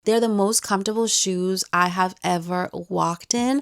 They're the most comfortable shoes I have ever walked in.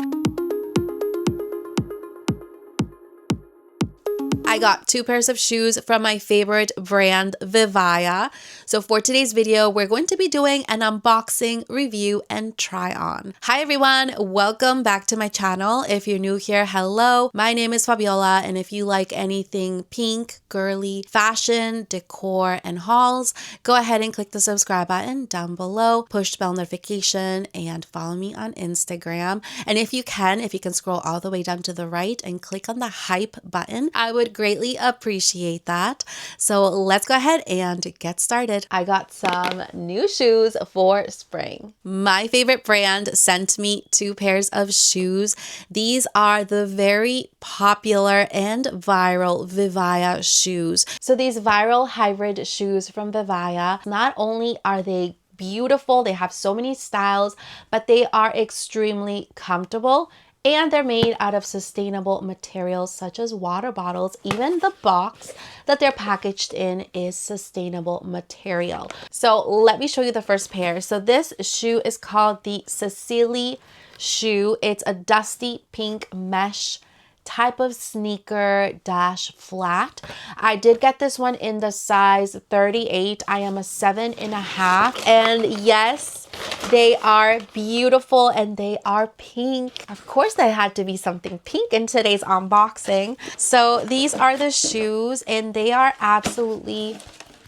I got 2 pairs of shoes from my favorite brand, VIVAIA. So for today's video, we're going to be doing an unboxing, review, and try on. Hi everyone, welcome back to my channel. If you're new here, hello. My name is Fabiola, and if you like anything pink, girly, fashion, decor, and hauls, go ahead and click the subscribe button down below, push the bell notification, and follow me on Instagram. And if you can scroll all the way down to the right and click on the hype button, I would greatly appreciate that. So let's go ahead and get started. I got some new shoes for spring. My favorite brand sent me 2 pairs of shoes. These are the very popular and viral VIVAIA shoes. So these viral hybrid shoes from VIVAIA, not only are they beautiful, they have so many styles, but they are extremely comfortable. And they're made out of sustainable materials such as water bottles. Even the box that they're packaged in is sustainable material. So let me show you the first pair. So this shoe is called the Sicily shoe. It's a dusty pink mesh type of sneaker dash flat. I did get this one in the size 38. I am a 7.5. And yes, they are beautiful and they are pink. Of course, there had to be something pink in today's unboxing. So these are the shoes and they are absolutely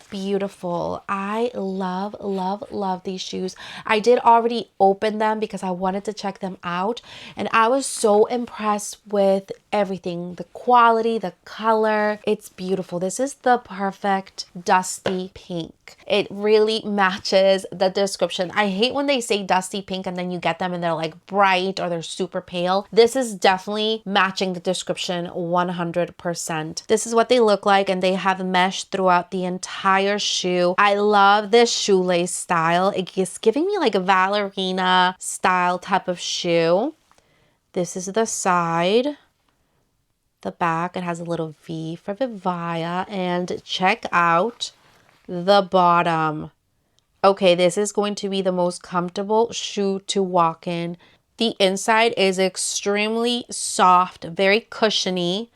beautiful. I love these shoes. I did already open them because I wanted to check them out, and I was so impressed with everything, the quality, the color. It's beautiful. This is the perfect dusty pink. It really matches the description. I hate when they say dusty pink and then you get them and they're like bright or they're super pale. This is definitely matching the description 100%. This is what they look like, and they have mesh throughout the entire shoe. I love this shoelace style. It's giving me like a ballerina style type of shoe. This is the side. The back, it has a little V for VIVAIA, and check out the bottom. Okay, this is going to be the most comfortable shoe to walk in. The inside is extremely soft, very cushiony.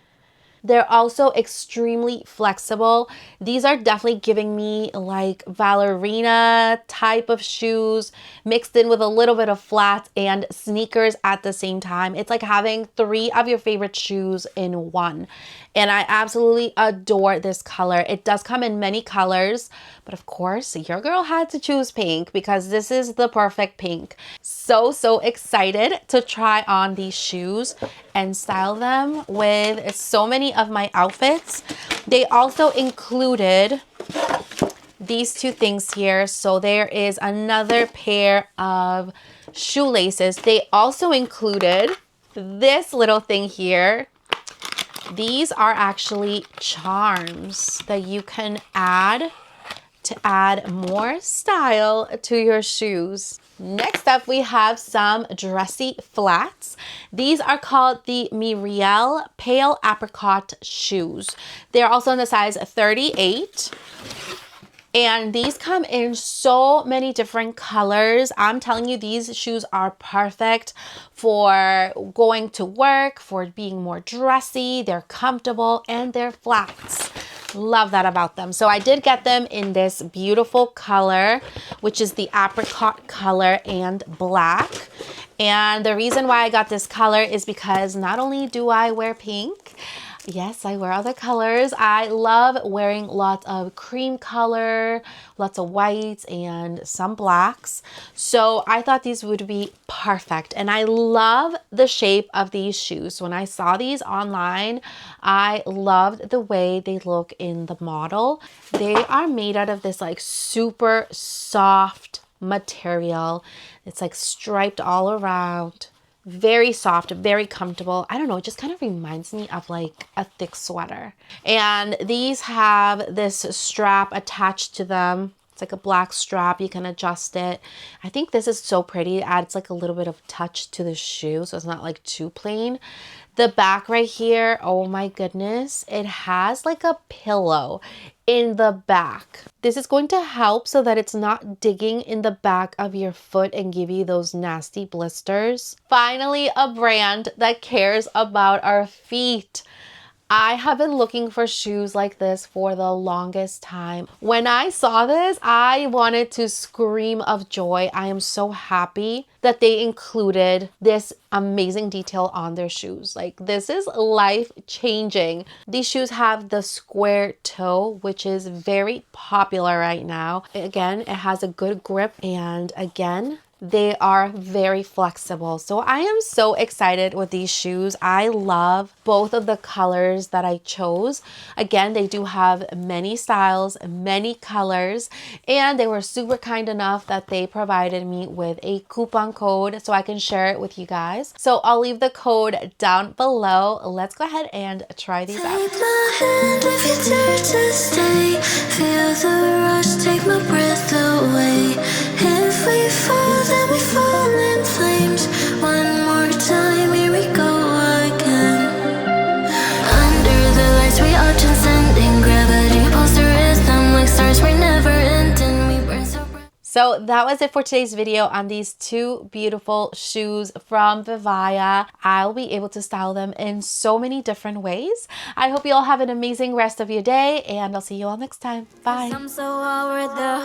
They're also extremely flexible. These are definitely giving me like ballerina type of shoes mixed in with a little bit of flats and sneakers at the same time. It's like having 3 of your favorite shoes in one. And I absolutely adore this color. It does come in many colors, but of course your girl had to choose pink because this is the perfect pink. So excited to try on these shoes and style them with so many of my outfits. They also included these 2 things here. So there is another pair of shoelaces. They also included this little thing here. These are actually charms that you can add to add more style to your shoes. Next up, we have some dressy flats. These are called the Mielle Pale Apricot shoes. They're also in the size 38. And these come in so many different colors. I'm telling you, these shoes are perfect for going to work, for being more dressy. They're comfortable and they're flats. Love that about them. So I did get them in this beautiful color, which is the apricot color and black. And the reason why I got this color is because not only do I wear pink, yes, I wear other colors. I love wearing lots of cream color, lots of whites, and some blacks. So I thought these would be perfect. And I love the shape of these shoes. When I saw these online, I loved the way they look in the model. They are made out of this like super soft material. It's like striped all around. Very soft, very comfortable. I don't know, it just kind of reminds me of like a thick sweater. And these have this strap attached to them It's like a black strap. You can adjust it. I think this is so pretty. It adds like a little bit of touch to the shoe, so it's not like too plain. The back right here, oh my goodness, it has like a pillow in the back. This is going to help so that it's not digging in the back of your foot and give you those nasty blisters. Finally, a brand that cares about our feet. I have been looking for shoes like this for the longest time. When I saw this, I wanted to scream of joy. I am so happy that they included this amazing detail on their shoes. Like, this is life-changing. These shoes have the square toe, which is very popular right now. Again, it has a good grip, and again, they are very flexible. So I am so excited with these shoes. I love both of the colors that I chose. Again, they do have many styles, many colors, and they were super kind enough that they provided me with a coupon code so I can share it with you guys. So I'll leave the code down below. Let's go ahead and try these out. Take my hand if you dare to stay. Feel the rush, take my breath away. If we fall, then we fall in flames. One more time, here we go again. Under the lights, we are transcending gravity. Pulse the rhythm like stars, we're never ending. We burn so bright. So that was it for today's video on these two beautiful shoes from VIVAIA. I'll be able to style them in so many different ways. I hope you all have an amazing rest of your day, and I'll see you all next time. Bye. I'm so over the